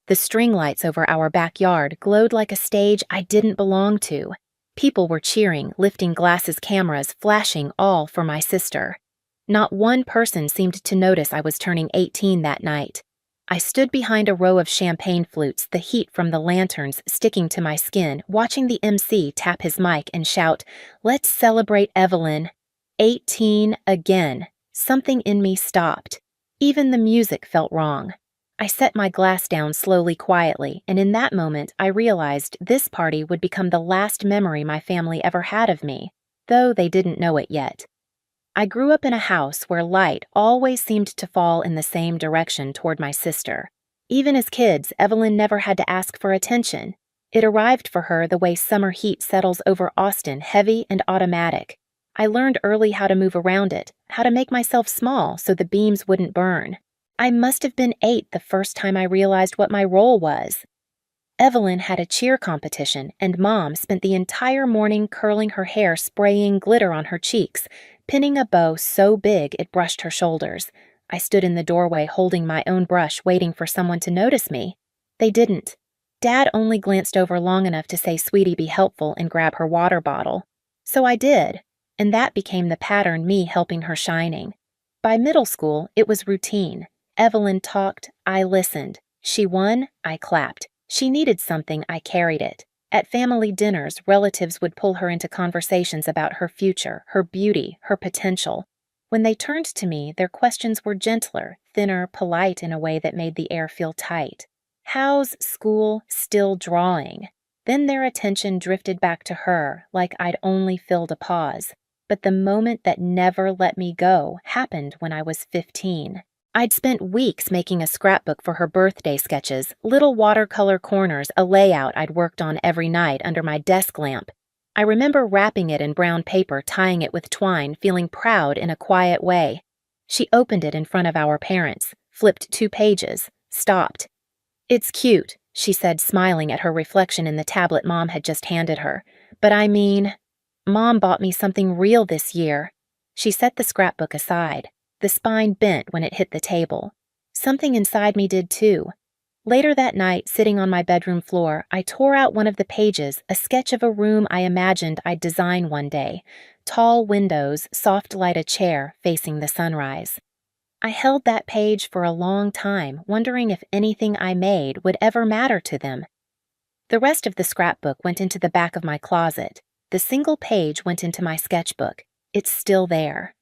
The string lights over our backyard glowed like a stage I didn't belong to. People were cheering, lifting glasses, cameras, flashing, all for my sister. Not one person seemed to notice I was turning 18 that night. I stood behind a row of champagne flutes, the heat from the lanterns sticking to my skin, watching the MC tap his mic and shout, "Let's celebrate Evelyn." 18 again. Something in me stopped. Even the music felt wrong. I set my glass down slowly, quietly, and in that moment I realized this party would become the last memory my family ever had of me, though they didn't know it yet. I grew up in a house where light always seemed to fall in the same direction toward my sister. Even as kids, Evelyn never had to ask for attention. It arrived for her the way summer heat settles over Austin, heavy and automatic. I learned early how to move around it, how to make myself small so the beams wouldn't burn. I must have been 8 the first time I realized what my role was. Evelyn had a cheer competition, and Mom spent the entire morning curling her hair, spraying glitter on her cheeks, pinning a bow so big it brushed her shoulders. I stood in the doorway holding my own brush, waiting for someone to notice me. They didn't. Dad only glanced over long enough to say, "Sweetie, be helpful," and grab her water bottle. So I did, and that became the pattern, me helping her shining. By middle school, it was routine. Evelyn talked, I listened. She won, I clapped. She needed something, I carried it. At family dinners, relatives would pull her into conversations about her future, her beauty, her potential. When they turned to me, their questions were gentler, thinner, polite in a way that made the air feel tight. "How's school?" Still drawing. Then their attention drifted back to her, like I'd only filled a pause. But the moment that never let me go happened when I was 15. I'd spent weeks making a scrapbook for her birthday sketches, little watercolor corners, a layout I'd worked on every night under my desk lamp. I remember wrapping it in brown paper, tying it with twine, feeling proud in a quiet way. She opened it in front of our parents, flipped 2 pages, stopped. "It's cute," she said, smiling at her reflection in the tablet Mom had just handed her. "But I mean, Mom bought me something real this year." She set the scrapbook aside. The spine bent when it hit the table. Something inside me did too. Later that night, sitting on my bedroom floor, I tore out one of the pages, a sketch of a room I imagined I'd design one day. Tall windows, soft light, a chair facing the sunrise. I held that page for a long time, wondering if anything I made would ever matter to them. The rest of the scrapbook went into the back of my closet. The single page went into my sketchbook. It's still there.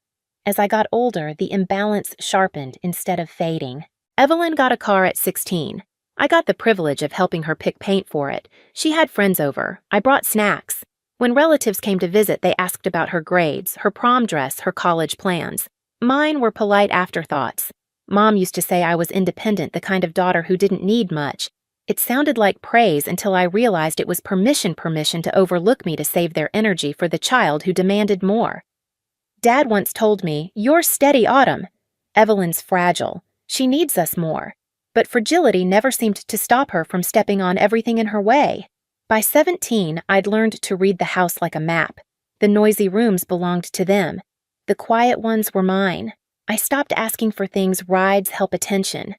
As I got older, the imbalance sharpened instead of fading. Evelyn got a car at 16. I got the privilege of helping her pick paint for it. She had friends over. I brought snacks. When relatives came to visit, they asked about her grades, her prom dress, her college plans. Mine were polite afterthoughts. Mom used to say I was independent, the kind of daughter who didn't need much. It sounded like praise until I realized it was permission to overlook me to save their energy for the child who demanded more. Dad once told me, "You're steady, Autumn. Evelyn's fragile. She needs us more." But fragility never seemed to stop her from stepping on everything in her way. By 17, I'd learned to read the house like a map. The noisy rooms belonged to them. The quiet ones were mine. I stopped asking for things, rides, help, attention.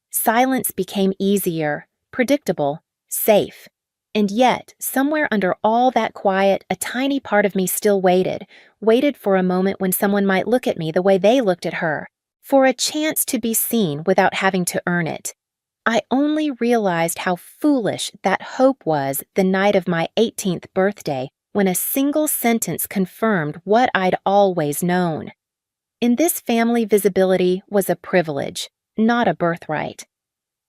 Silence became easier, predictable, safe. And yet, somewhere under all that quiet, a tiny part of me still waited for a moment when someone might look at me the way they looked at her, for a chance to be seen without having to earn it. I only realized how foolish that hope was the night of my 18th birthday, when a single sentence confirmed what I'd always known. In this family, visibility was a privilege, not a birthright.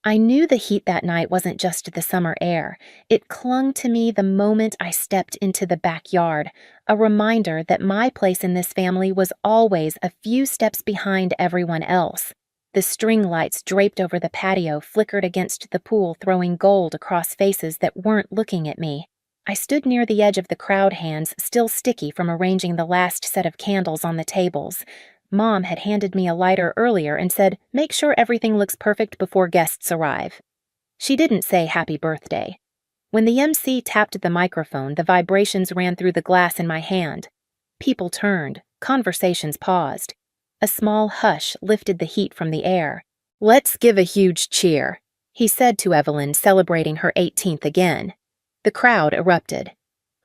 I knew the heat that night wasn't just the summer air. It clung to me the moment I stepped into the backyard, a reminder that my place in this family was always a few steps behind everyone else. The string lights draped over the patio flickered against the pool, throwing gold across faces that weren't looking at me. I stood near the edge of the crowd, hands still sticky from arranging the last set of candles on the tables. Mom had handed me a lighter earlier and said, "Make sure everything looks perfect before guests arrive." She didn't say happy birthday. When the MC tapped the microphone, the vibrations ran through the glass in my hand. People turned. Conversations paused. A small hush lifted the heat from the air. "Let's give a huge cheer," he said to Evelyn, celebrating her 18th again. The crowd erupted.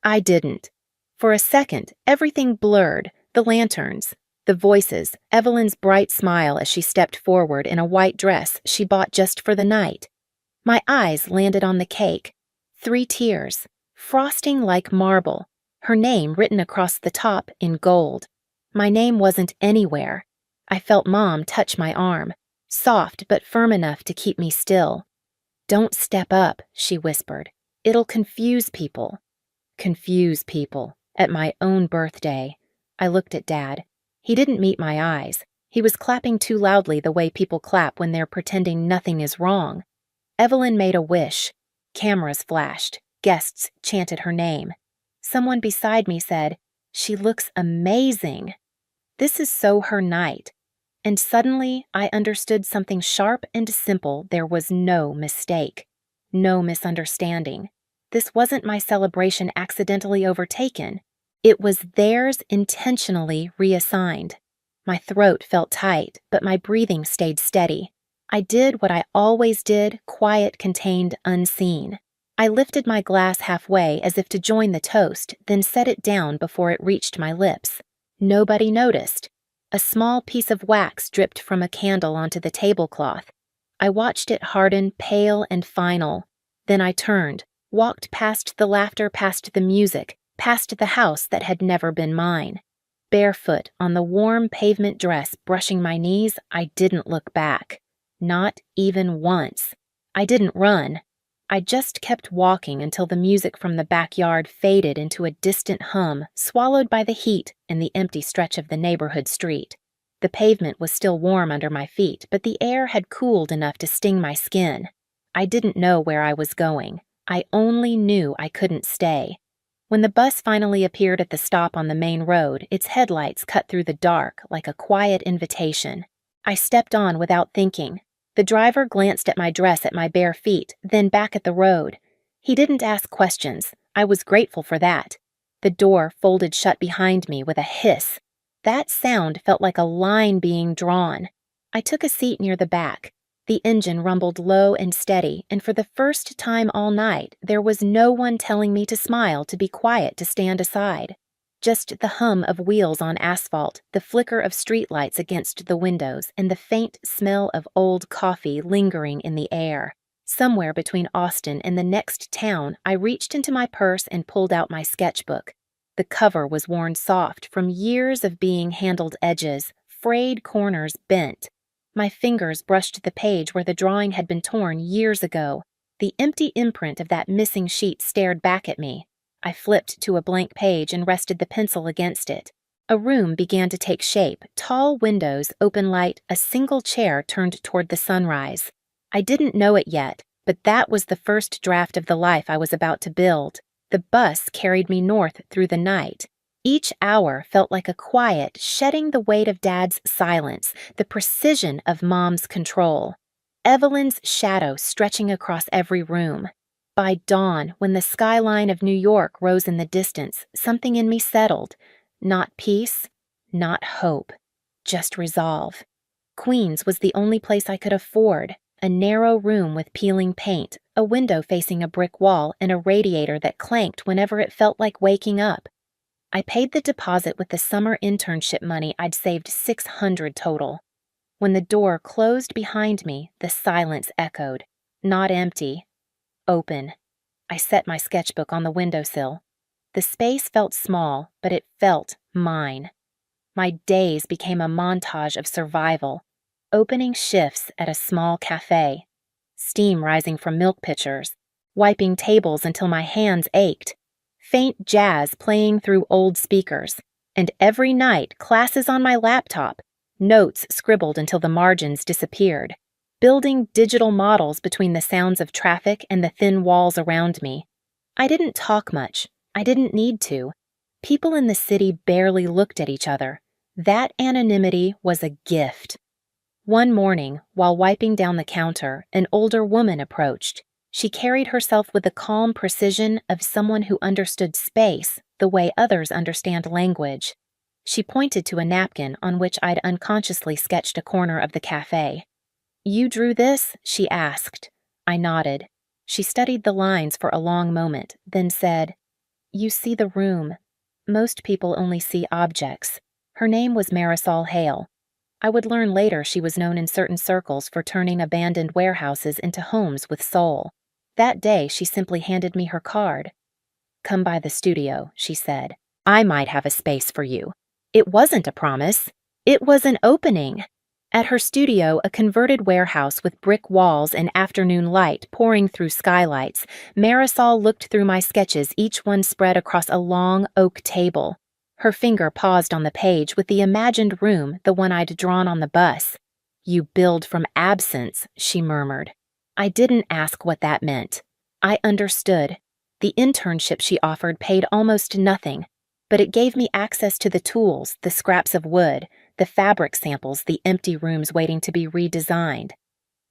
I didn't. For a second, everything blurred, the lanterns, the voices, Evelyn's bright smile as she stepped forward in a white dress she bought just for the night. My eyes landed on the cake. 3 tiers, frosting like marble, her name written across the top in gold. My name wasn't anywhere. I felt Mom touch my arm, soft but firm enough to keep me still. "Don't step up," she whispered. "It'll confuse people." Confuse people. At my own birthday. I looked at Dad. He didn't meet my eyes. He was clapping too loudly the way people clap when they're pretending nothing is wrong. Evelyn made a wish. Cameras flashed. Guests chanted her name. Someone beside me said, "She looks amazing." This is so her night. And suddenly I understood something sharp and simple. There was no mistake. No misunderstanding. This wasn't my celebration accidentally overtaken. It was theirs intentionally reassigned. My throat felt tight, but my breathing stayed steady. I did what I always did, quiet, contained, unseen. I lifted my glass halfway as if to join the toast, then set it down before it reached my lips. Nobody noticed. A small piece of wax dripped from a candle onto the tablecloth. I watched it harden, pale and final. Then I turned, walked past the laughter, past the music, past the house that had never been mine. Barefoot on the warm pavement dress brushing my knees, I didn't look back. Not even once. I didn't run. I just kept walking until the music from the backyard faded into a distant hum, swallowed by the heat and the empty stretch of the neighborhood street. The pavement was still warm under my feet, but the air had cooled enough to sting my skin. I didn't know where I was going. I only knew I couldn't stay. When the bus finally appeared at the stop on the main road, its headlights cut through the dark like a quiet invitation. I stepped on without thinking. The driver glanced at my dress at my bare feet, then back at the road. He didn't ask questions. I was grateful for that. The door folded shut behind me with a hiss. That sound felt like a line being drawn. I took a seat near the back. The engine rumbled low and steady, and for the first time all night, there was no one telling me to smile, to be quiet, to stand aside. Just the hum of wheels on asphalt, the flicker of streetlights against the windows, and the faint smell of old coffee lingering in the air. Somewhere between Austin and the next town, I reached into my purse and pulled out my sketchbook. The cover was worn soft from years of being handled edges, frayed corners bent. My fingers brushed the page where the drawing had been torn years ago. The empty imprint of that missing sheet stared back at me. I flipped to a blank page and rested the pencil against it. A room began to take shape, tall windows, open light, a single chair turned toward the sunrise. I didn't know it yet, but that was the first draft of the life I was about to build. The bus carried me north through the night. Each hour felt like a quiet, shedding the weight of Dad's silence, the precision of Mom's control. Evelyn's shadow stretching across every room. By dawn, when the skyline of New York rose in the distance, something in me settled. Not peace, not hope, just resolve. Queens was the only place I could afford. A narrow room with peeling paint, a window facing a brick wall, and a radiator that clanked whenever it felt like waking up. I paid the deposit with the summer internship money I'd saved, $600 total. When the door closed behind me, the silence echoed. Not empty. Open. I set my sketchbook on the windowsill. The space felt small, but it felt mine. My days became a montage of survival. Opening shifts at a small cafe. Steam rising from milk pitchers. Wiping tables until my hands ached. Faint jazz playing through old speakers. And every night, classes on my laptop. Notes scribbled until the margins disappeared. Building digital models between the sounds of traffic and the thin walls around me. I didn't talk much. I didn't need to. People in the city barely looked at each other. That anonymity was a gift. One morning, while wiping down the counter, an older woman approached. She carried herself with the calm precision of someone who understood space the way others understand language. She pointed to a napkin on which I'd unconsciously sketched a corner of the cafe. "You drew this?" she asked. I nodded. She studied the lines for a long moment, then said, "You see the room. Most people only see objects." Her name was Marisol Hale. I would learn later she was known in certain circles for turning abandoned warehouses into homes with soul. That day, she simply handed me her card. "Come by the studio," she said. "I might have a space for you." It wasn't a promise. It was an opening. At her studio, a converted warehouse with brick walls and afternoon light pouring through skylights, Marisol looked through my sketches, each one spread across a long oak table. Her finger paused on the page with the imagined room, the one I'd drawn on the bus. "You build from absence," she murmured. I didn't ask what that meant. I understood. The internship she offered paid almost nothing, but it gave me access to the tools, the scraps of wood, the fabric samples, the empty rooms waiting to be redesigned.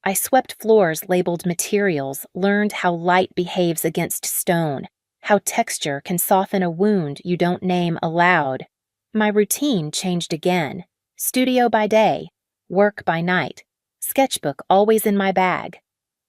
I swept floors labeled materials, learned how light behaves against stone, how texture can soften a wound you don't name aloud. My routine changed again. Studio by day, work by night, sketchbook always in my bag.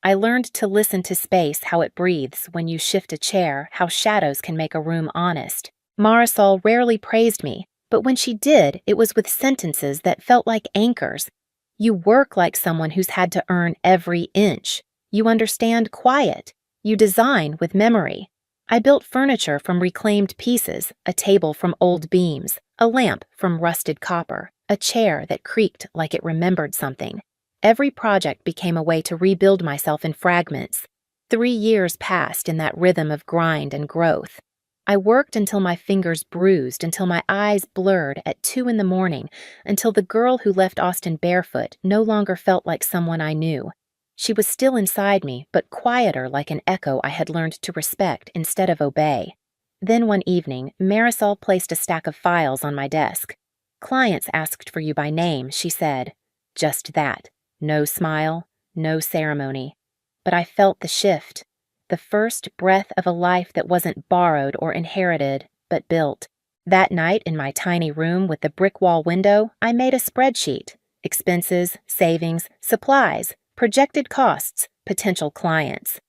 I learned to listen to space, how it breathes when you shift a chair, how shadows can make a room honest. Marisol rarely praised me, but when she did, it was with sentences that felt like anchors. "You work like someone who's had to earn every inch. You understand quiet. You design with memory." I built furniture from reclaimed pieces, a table from old beams, a lamp from rusted copper, a chair that creaked like it remembered something. Every project became a way to rebuild myself in fragments. 3 years passed in that rhythm of grind and growth. I worked until my fingers bruised, until my eyes blurred at 2 in the morning, until the girl who left Austin barefoot no longer felt like someone I knew. She was still inside me, but quieter, like an echo I had learned to respect instead of obey. Then one evening, Marisol placed a stack of files on my desk. "Clients asked for you by name," she said. Just that. No smile, no ceremony. But I felt the shift. The first breath of a life that wasn't borrowed or inherited, but built. That night in my tiny room with the brick wall window, I made a spreadsheet. Expenses, savings, supplies, projected costs, potential clients.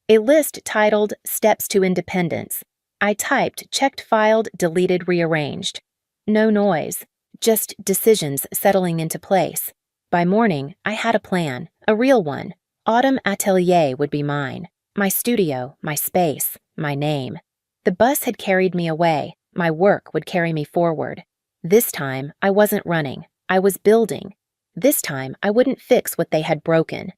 A list titled "Steps to Independence." I typed, checked, filed, deleted, rearranged. No noise, just decisions settling into place. By morning, I had a plan, a real one. Autumn Atelier would be mine. My studio, my space, my name. The bus had carried me away. My work would carry me forward. This time, I wasn't running. I was building. This time, I wouldn't fix what they had broken.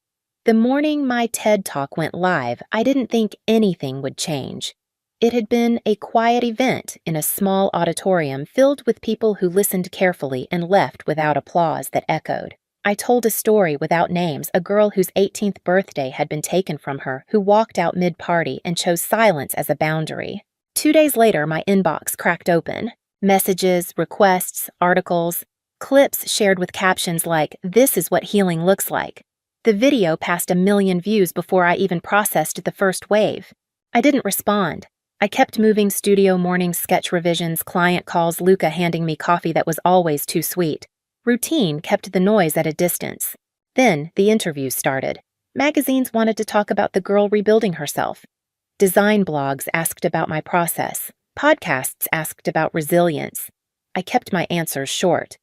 The morning my TED Talk went live, I didn't think anything would change. It had been a quiet event in a small auditorium filled with people who listened carefully and left without applause that echoed. I told a story without names, a girl whose 18th birthday had been taken from her, who walked out mid-party and chose silence as a boundary. 2 days later, my inbox cracked open. Messages, requests, articles, clips shared with captions like, "This is what healing looks like." The video passed 1 million views before I even processed the first wave. I didn't respond. I kept moving: studio mornings, sketch revisions, client calls, Luca handing me coffee that was always too sweet. Routine kept the noise at a distance. Then the interviews started. Magazines wanted to talk about the girl rebuilding herself. Design blogs asked about my process. Podcasts asked about resilience. I kept my answers short.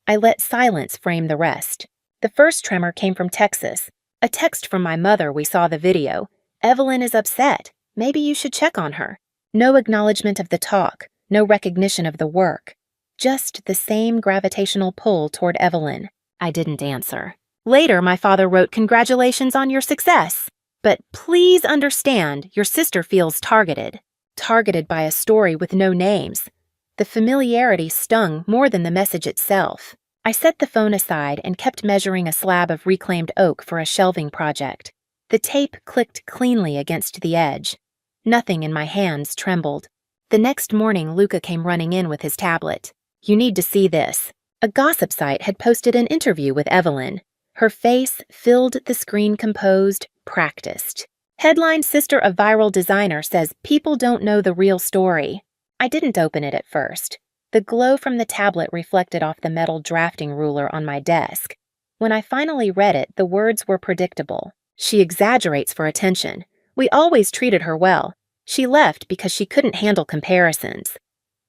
I let silence frame the rest. The first tremor came from Texas. A text from my mother: "We saw the video. Evelyn is upset. Maybe you should check on her." No acknowledgement of the talk, no recognition of the work. Just the same gravitational pull toward Evelyn. I didn't answer. Later, my father wrote, "Congratulations on your success. But please understand, your sister feels targeted." Targeted by a story with no names. The familiarity stung more than the message itself. I set the phone aside and kept measuring a slab of reclaimed oak for a shelving project. The tape clicked cleanly against the edge. Nothing in my hands trembled. The next morning, Luca came running in with his tablet. "You need to see this." A gossip site had posted an interview with Evelyn. Her face filled the screen, composed, practiced. Headline: "Sister of viral designer says people don't know the real story." I didn't open it at first. The glow from the tablet reflected off the metal drafting ruler on my desk. When I finally read it, the words were predictable. She exaggerates for attention. We always treated her well. She left because she couldn't handle comparisons.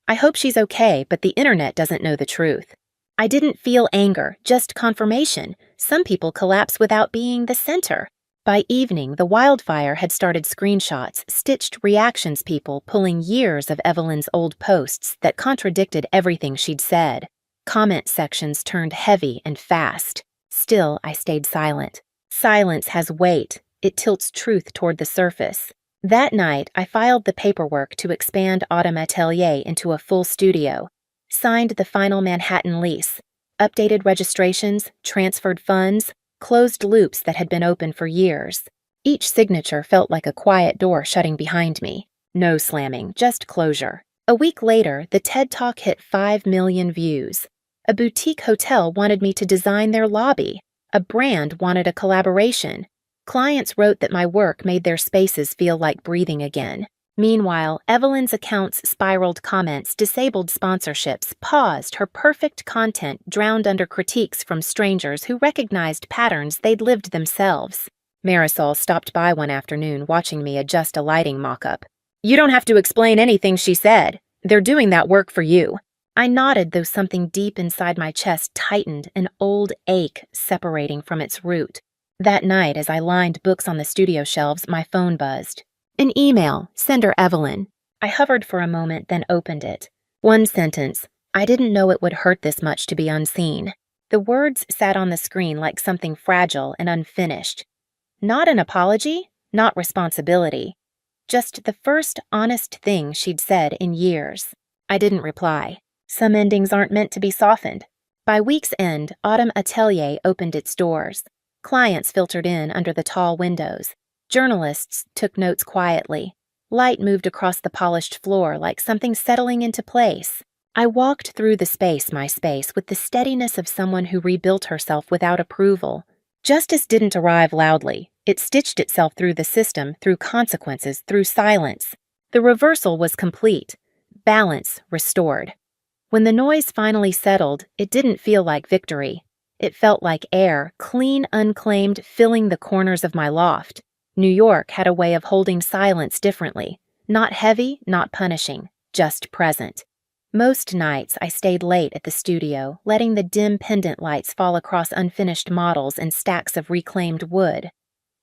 I hope she's okay, but the internet doesn't know the truth. I didn't feel anger, just confirmation. Some people collapse without being the center. By evening, the wildfire had started screenshots, stitched reactions people pulling years of Evelyn's old posts that contradicted everything she'd said. Comment sections turned heavy and fast. Still, I stayed silent. Silence has weight. It tilts truth toward the surface. That night, I filed the paperwork to expand Autumn Atelier into a full studio, signed the final Manhattan lease, updated registrations, transferred funds, closed loops that had been open for years. Each signature felt like a quiet door shutting behind me. No slamming, just closure. A week later, the TED Talk hit 5 million views. A boutique hotel wanted me to design their lobby. A brand wanted a collaboration. Clients wrote that my work made their spaces feel like breathing again. Meanwhile, Evelyn's account's spiraled comments disabled sponsorships, paused, her perfect content drowned under critiques from strangers who recognized patterns they'd lived themselves. Marisol stopped by one afternoon watching me adjust a lighting mock-up. "You don't have to explain anything she said. They're doing that work for you." I nodded, though something deep inside my chest tightened, an old ache separating from its root. That night, as I lined books on the studio shelves, my phone buzzed. An email, sender Evelyn. I hovered for a moment, then opened it. One sentence. I didn't know it would hurt this much to be unseen. The words sat on the screen like something fragile and unfinished. Not an apology, not responsibility. Just the first honest thing she'd said in years. I didn't reply. Some endings aren't meant to be softened. By week's end, Autumn Atelier opened its doors. Clients filtered in under the tall windows. Journalists took notes quietly. Light moved across the polished floor like something settling into place. I walked through the space, my space, with the steadiness of someone who rebuilt herself without approval. Justice didn't arrive loudly. It stitched itself through the system, through consequences, through silence. The reversal was complete. Balance restored. When the noise finally settled, it didn't feel like victory. It felt like air, clean, unclaimed, filling the corners of my loft. New York had a way of holding silence differently. Not heavy, not punishing, just present. Most nights, I stayed late at the studio, letting the dim pendant lights fall across unfinished models and stacks of reclaimed wood.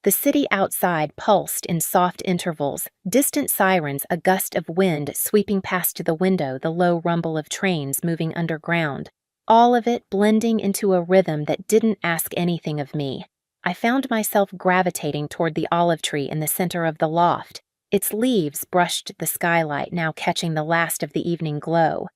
The city outside pulsed in soft intervals, distant sirens, a gust of wind sweeping past the window, the low rumble of trains moving underground. All of it blending into a rhythm that didn't ask anything of me. I found myself gravitating toward the olive tree in the center of the loft. Its leaves brushed the skylight, now catching the last of the evening glow.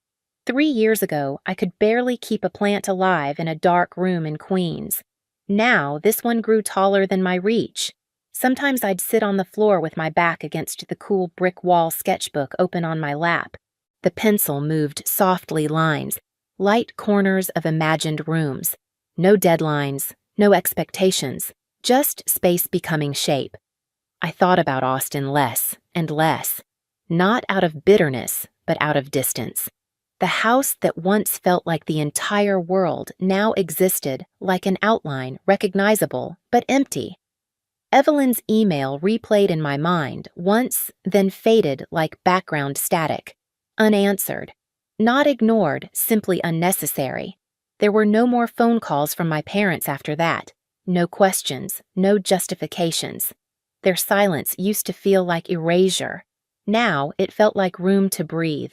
3 years ago, I could barely keep a plant alive in a dark room in Queens. Now, this one grew taller than my reach. Sometimes I'd sit on the floor with my back against the cool brick wall sketchbook open on my lap. The pencil moved softly lines, light corners of imagined rooms. No deadlines, no expectations, just space becoming shape. I thought about Austin less and less, not out of bitterness, but out of distance. The house that once felt like the entire world now existed like an outline, recognizable, but empty. Evelyn's email replayed in my mind once, then faded like background static. Unanswered. Not ignored, simply unnecessary. There were no more phone calls from my parents after that. No questions, no justifications. Their silence used to feel like erasure. Now it felt like room to breathe.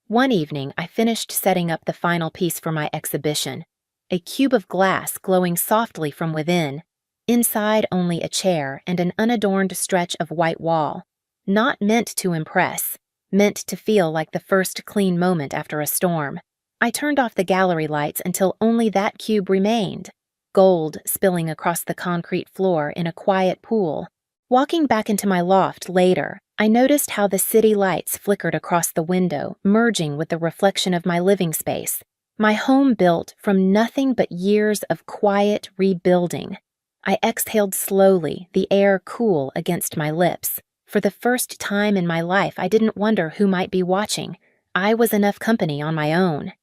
One evening, I finished setting up the final piece for my exhibition. A cube of glass glowing softly from within. Inside only a chair and an unadorned stretch of white wall. Not meant to impress. Meant to feel like the first clean moment after a storm. I turned off the gallery lights until only that cube remained. Gold spilling across the concrete floor in a quiet pool. Walking back into my loft later, I noticed how the city lights flickered across the window, merging with the reflection of my living space. My home built from nothing but years of quiet rebuilding. I exhaled slowly, the air cool against my lips. For the first time in my life, I didn't wonder who might be watching. I was enough company on my own.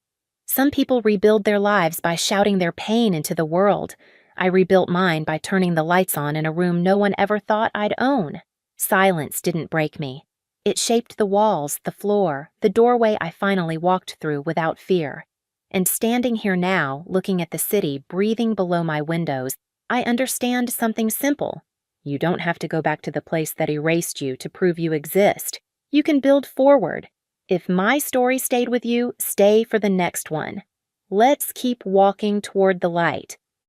Some people rebuild their lives by shouting their pain into the world. I rebuilt mine by turning the lights on in a room no one ever thought I'd own. Silence didn't break me. It shaped the walls, the floor, the doorway I finally walked through without fear. And standing here now, looking at the city breathing below my windows, I understand something simple. You don't have to go back to the place that erased you to prove you exist. You can build forward. If my story stayed with you, stay for the next one. Let's keep walking toward the light.